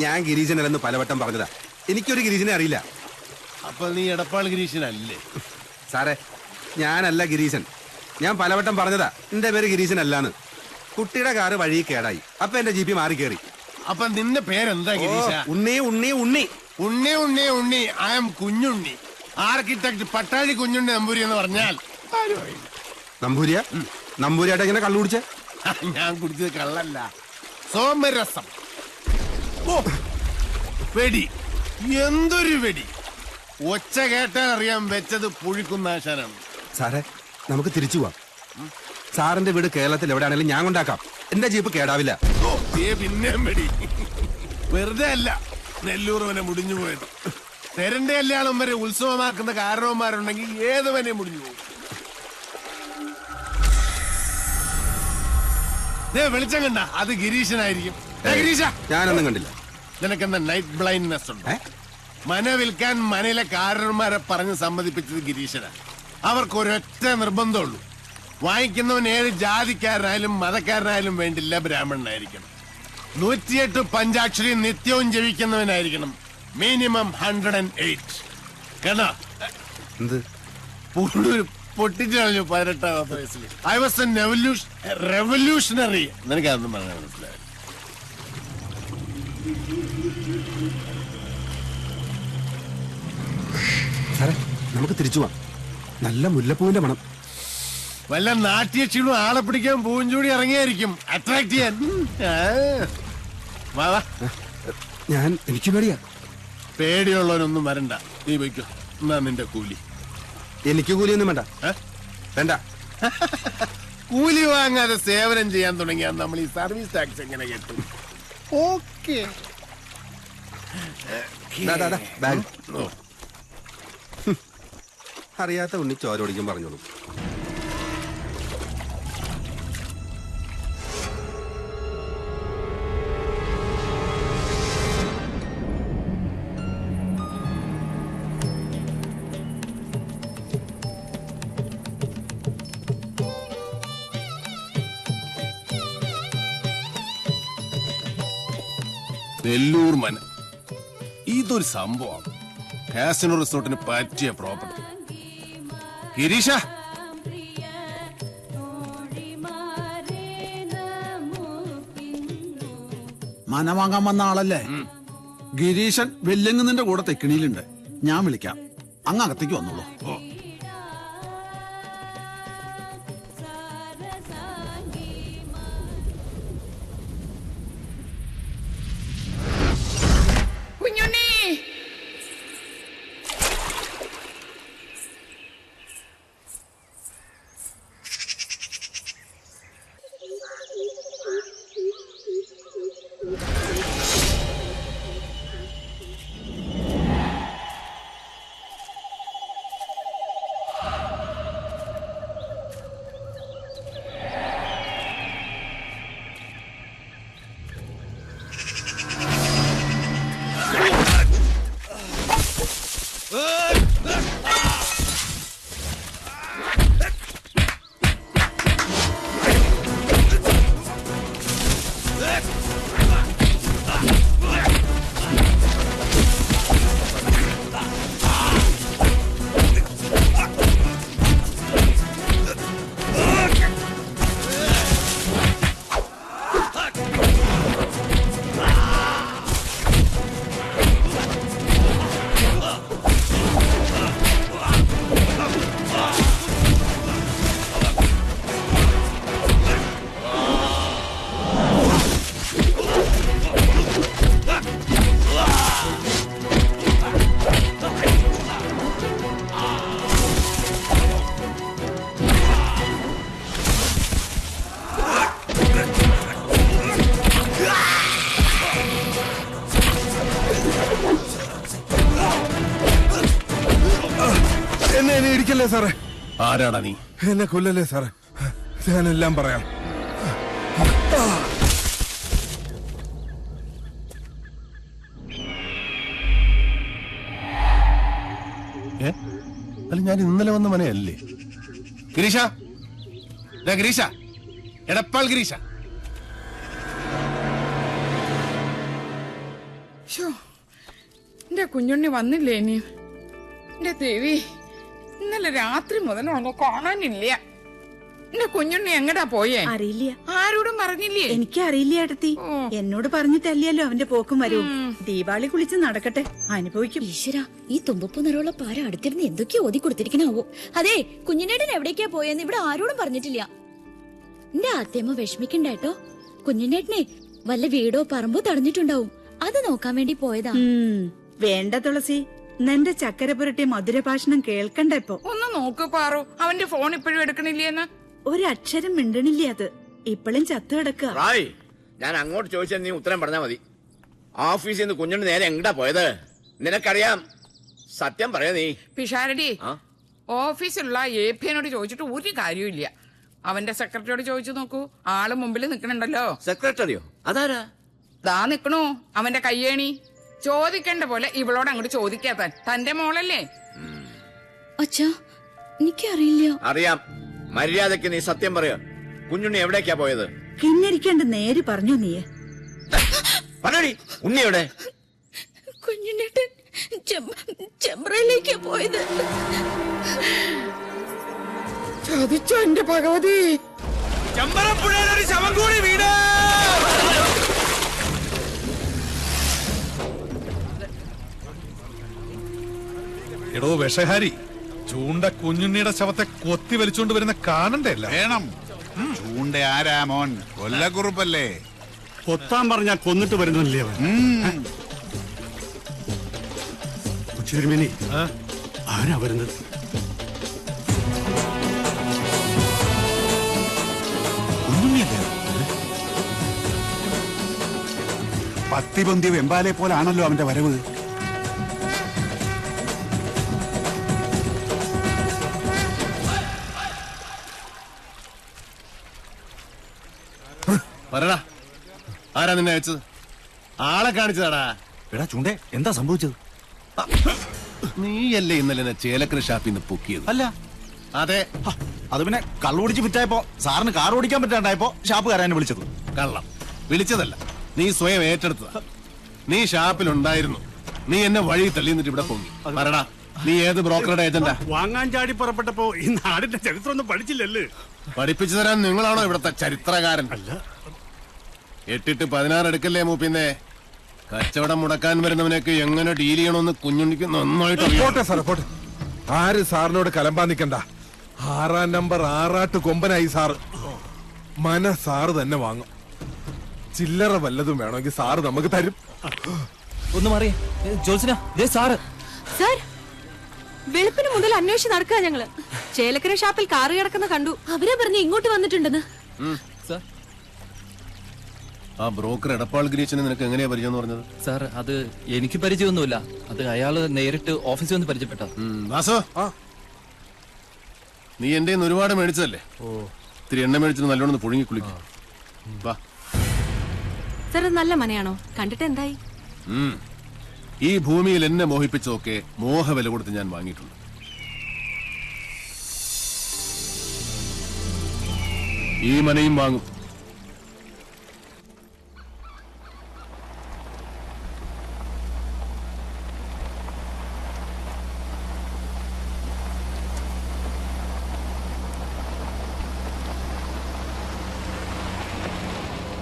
ഞാൻ ഗിരീശനല്ലെന്ന് പലവട്ടം പറഞ്ഞതാ. എനിക്കൊരു ഗിരീശനെ അറിയില്ല. അപ്പൊ നീ എടപ്പാൾ ഗിരീശനല്ലേ? സാറേ, ഞാനല്ല ഗിരീശൻ. ഞാൻ പലവട്ടം പറഞ്ഞതാ എന്റെ പേര് ഗിരീശൻ അല്ലാന്ന്. കുട്ടിയുടെ കാറ് വഴി കേടായി. അപ്പൊ എന്റെ ജീപ്പി മാറി കയറി. അപ്പൊ നിന്റെ പേരെന്താ Girisha? Unni Unni Unni Unni Unni Unni. I am Kunjunni. Architect Pattazhi Kunjunni Namboori എന്ന് പറഞ്ഞാൽ നമ്പൂരിയ? നമ്പൂരിയായിട്ട് എങ്ങനെ കള്ളു കുടിച്ചേ? ഞാൻ കുടിച്ചത് കള്ളല്ല, സോമരസം. ഓ, വെടി, എന്തൊരു വെടി! ഒച്ച കേട്ടാൽ അറിയാൻ വെച്ചത് പുഴിക്കുന്നാശാനാണ്. സാറേ, നമുക്ക് തിരിച്ചു പോവാം. സാറിന്റെ വീട് കേരളത്തിൽ എവിടെയാണെങ്കിലും ഞാൻ കൊണ്ടാക്കാം. എന്റെ ജീപ്പ് കേടാവില്ല. ഓ, പിന്നെയും വെടി. വെറുതെ അല്ല നെല്ലൂർ വനെ മുടിഞ്ഞു പോയത്. തെരന്റെ കല്യാണം വരെ ഉത്സവമാക്കുന്ന കാരണവന്മാരുണ്ടെങ്കിൽ ഏതുവനെ മുടിഞ്ഞു പോകും. വെളിച്ചം കണ്ട അത് ഗിരീശനായിരിക്കും. ഗിരീശ, ഞാനൊന്നും കണ്ടില്ല. നിനക്കെന്താ നൈറ്റ് ബ്ലൈൻഡ്നെസ് ഉണ്ട്? മന വിൽക്കാൻ മനയിലെ കാരണന്മാരെ പറഞ്ഞ് സമ്മതിപ്പിച്ചത് ഗിരീശനാണ്. അവർക്ക് ഒരൊറ്റ നിർബന്ധമുള്ളൂ, വാങ്ങിക്കുന്നവൻ ഏത് ജാതിക്കാരനായാലും മതക്കാരനായാലും വേണ്ടില്ല, ബ്രാഹ്മണനായിരിക്കണം. 108 പഞ്ചാക്ഷരി നിത്യവും ജപിക്കുന്നവനായിരിക്കണം. മിനിമം 108. കേട്ടോ? എന്ത് പൊട്ടിച്ചു കളഞ്ഞു 18ാമത്തെ വയസ്സിൽ. I was a revolutionary. നിനക്കതൊന്നും പറഞ്ഞാൽ മനസ്സിലായി. സാറേ, നമുക്ക് തിരിച്ചു പോവാം. നല്ല മുല്ലപ്പൂവിന്റെ മണം. വല്ല നാട്യക്ഷീണും ആളെ പിടിക്കാൻ പൂഞ്ചൂടി ഇറങ്ങിയായിരിക്കും, അട്രാക്ട് ചെയ്യാൻ. എനിക്ക് പേടിയാ. പേടിയുള്ളവനൊന്നും വരണ്ട, നീ വയ്ക്കോ. എന്നാ നിന്റെ കൂലി. എനിക്ക് കൂലിയൊന്നും വേണ്ട. വേണ്ട. കൂലി വാങ്ങാതെ സേവനം ചെയ്യാൻ തുടങ്ങിയാൽ നമ്മൾ ഈ സർവീസ് ടാക്സ് എങ്ങനെ കിട്ടും? ഓക്കെ. അറിയാത്ത ഉണ്ണി ചോരോടിക്കും പറഞ്ഞോളൂ. നെല്ലൂർ മന ഇതൊരു സംഭവമാണ്. കാസിനോ റിസോർട്ടിന് പറ്റിയ പ്രോപ്പർട്ടി. ഗിരീഷ, മന വാങ്ങാൻ വന്ന ആളല്ലേ? ഗിരീശൻ വെല്ലങ്ങുന്നതിന്റെ കൂടെ തെക്കിണിയിലുണ്ട്. ഞാൻ വിളിക്കാം, അങ്ങ് അകത്തേക്ക് വന്നോളൂ. എന്നെ ഇടിക്കല്ലേ സാറേ. ആരാടാ നീ? എന്നെ കൊല്ലല്ലേ സാറേ, ഞാനെല്ലാം പറയാം. അല്ല, ഞാൻ ഇന്നലെ വന്ന മനയല്ലേ? ഗിരീഷ, ഗിരീഷ, എടപ്പാൾ ഗിരീഷ. എന്റെ കുഞ്ഞുണ്ണി വന്നില്ലേ ഇനി? എന്റെ ദേവി, ഇന്നലെ രാത്രി മുതൽ അവനെ കാണാനില്ല. എന്റെ കുഞ്ഞുണ്ണി എങ്ങടാ പോയേ? അറിയില്ല. ആരോടും പറഞ്ഞില്ലേ? എനിക്കറിയില്ല ഏട്ടത്തി. എന്നോട് പറഞ്ഞിട്ടല്ലല്ലോ അവന്റെ പോക്കും വരും. ദീപാവലി കുളിച്ച് നടക്കട്ടെ, അനുഭവിക്കും. ഈശ്വര, ഈ തുമ്പപ്പൂ നിറമുള്ള പാര അടുത്തിരുന്ന് എന്തൊക്കെയോ ഓതി കൊടുത്തിരിക്കണാവോ. അതെ, കുഞ്ഞിനേട്ടൻ എവിടേക്കാ പോയെന്ന് ഇവിടെ ആരോടും പറഞ്ഞിട്ടില്ല. എന്റെ ആദ്യമ വിഷമിക്കണ്ടേട്ടോ. കുഞ്ഞിനേട്ടനെ വല്ല വീടോ പറമ്പോ തടഞ്ഞിട്ടുണ്ടാവും. അത് നോക്കാൻ വേണ്ടി പോയതാ. വേണ്ട തുളസി, നിന്റെ ചക്കര പുരട്ടി മധുരഭാഷണം കേൾക്കണ്ട ഇപ്പൊ. ഒന്ന് നോക്ക് പാറു, അവന്റെ ഫോൺ ഇപ്പോഴും എടുക്കണില്ലേന്ന്. ഒരക്ഷരം മിണ്ടണില്ല. അത് ഇപ്പോഴും ചത്തു കിടക്കുക. റായ്, ഞാൻ അങ്ങോട്ട് ചോദിച്ചാൽ നീ ഉത്തരം പറഞ്ഞാ മതി. ഓഫീസിൽ നിന്ന് കുഞ്ഞുണ്ണി നേരെ എങ്ങടാ പോയത്? നിനക്കറിയാം, സത്യം പറയാ നീ. പിഷാരടി, ഓഫീസിലുള്ള APനോട് ചോദിച്ചിട്ട് ഒരു കാര്യമില്ല. അവന്റെ സെക്രട്ടറിയോട് ചോദിച്ചു നോക്കൂ. ആള് മുമ്പിൽ നിക്കണുണ്ടല്ലോ. സെക്രട്ടറിയോ? അതാരാ? ദാ നിക്കണു അവന്റെ കയ്യേണി. ചോദിക്കേണ്ട പോലെ ഇവളോട് അങ്ങോട്ട് ചോദിക്കാത്താൻ. തന്റെ മോളല്ലേ? അച്ഛാ, എനിക്കറിയില്ല. അറിയാം. മര്യാദക്ക് നീ സത്യം പറയാ. കുഞ്ഞുണ്ണി എവിടേക്കാ പോയത്? കിന്നരിക്കാണ്ട് നേര് പറഞ്ഞു നീ. പറയടി, ഉണ്ണി എവിടെ? കുഞ്ഞിനേട്ടൻ ചെമ്പ്രയിലേക്കാ പോയത്. ചോദിച്ചോ എന്റെ ഭഗവതി. ചെമ്പറപ്പുഴയിലൊരു ശവം കൂടി വീട്. എടോ വിഷഹാരി, ചൂണ്ട കുഞ്ഞുണ്ണിയുടെ ശവത്തെ കൊത്തി വലിച്ചുകൊണ്ട് വരുന്ന കാണണ്ടല്ല. വേണം. ചൂണ്ട ആരാ മോൻ? കൊല്ലക്കുറുപ്പല്ലേ? കൊത്താൻ പറഞ്ഞാൽ കൊന്നിട്ട് വരുന്നില്ലേ അവൻ? ഉച്ചിരുമേനി, ആരാ വരുന്നത്? പത്തിപൊന്തിയ വെമ്പാലെ പോലാണല്ലോ അവന്റെ വരവ്. പറടാ, ആരാ നിന്നെ അയച്ചത്? ആളെ കാണിച്ചതാടാ. എടാ ചൂണ്ടേ, എന്താ സംഭവിച്ചത്? നീയല്ലേ ഇന്നലെ എന്നെ ചേലക്കര ഷാപ്പിൽ നിന്ന് പൊക്കിയത്? അല്ല. അതെ. അത് പിന്നെ കള്ളുപിടിച്ച് വിറ്റായപ്പോ സാറിന് കാർ ഓടിക്കാൻ പറ്റാണ്ടായപ്പോ ഷാപ്പുകാരനെ വിളിച്ചത്. കള്ളം വിളിച്ചതല്ല, നീ സ്വയം ഏറ്റെടുത്തതാ. നീ ഷാപ്പിലുണ്ടായിരുന്നു. നീ എന്നെ വഴി തള്ളി നിന്നിട്ട് ഇവിടെ പൊങ്ങി. പറടാ, നീ ഏത് ബ്രോക്കറുടെ ഏജന്റാ? വാങ്ങാൻ ചാടി പുറപ്പെട്ടപ്പോ ഈ നാടിന്റെ ചരിത്രം ഒന്നും പഠിച്ചില്ലല്ലേ? പഠിപ്പിച്ചു തരാൻ നിങ്ങളാണോ ഇവിടത്തെ ചരിത്രകാരൻ? അല്ല. 8 16 എടുക്കല്ലേ മൂപ്പിന്നെ. കച്ചവടം മുടക്കാൻ വരുന്നവനൊക്കെ എങ്ങനെ ഡീൽ ചെയ്യണമെന്ന് കുഞ്ഞുണ്ണിക്ക് നന്നായിട്ട് അറിയാം. പോട്ടെ സാറേ, പോട്ടെ. ആര് സാറിനോട് കലമ്പാൻ നിൽക്കണ്ട. 6-ാം നമ്പർ ആറാട്ട് കൊമ്പനായി സാറ്. സാറ് തന്നെ വാങ്ങും. ചില്ലറ വല്ലതും വേണമെങ്കിൽ സാറ് നമുക്ക് തരും. ഒന്ന് മാറിയേ ജോത്സന, സാറ്. സാർ, വെളുപ്പിന് മുതൽ അന്വേഷിച്ച് നടക്കുക ഞങ്ങള്. ചേലക്കര ഷാപ്പിൽ കാറ് കിടക്കുന്ന കണ്ടു. അവരെ പറഞ്ഞ് ഇങ്ങോട്ട് വന്നിട്ടുണ്ടെന്ന്. ആ ബ്രോക്കർ എടപ്പാൾ ഗിരീശനെ നിനക്ക് എങ്ങനെയാ പരിചയം പറഞ്ഞത്? സാർ, അത് എനിക്ക് പരിചയമൊന്നുമില്ല. അത് അയാള് നേരിട്ട് ഓഫീസിൽ വന്ന് പരിചയപ്പെട്ട. ദാസോ, നീ എന്റെ ഒരുപാട് മേടിച്ചതല്ലേ? ഇത്തിരി എണ്ണ മേടിച്ചിട്ട് നല്ലോണം പുഴുങ്ങി കുളിക്കും. വാ. സാർ, നല്ല മനയാണോ? കണ്ടിട്ട് എന്തായി? ഈ ഭൂമിയിൽ എന്നെ മോഹിപ്പിച്ചതൊക്കെ മോഹവില കൊടുത്ത് ഞാൻ വാങ്ങിയിട്ടുണ്ട്. ഈ മനയും വാങ്ങും.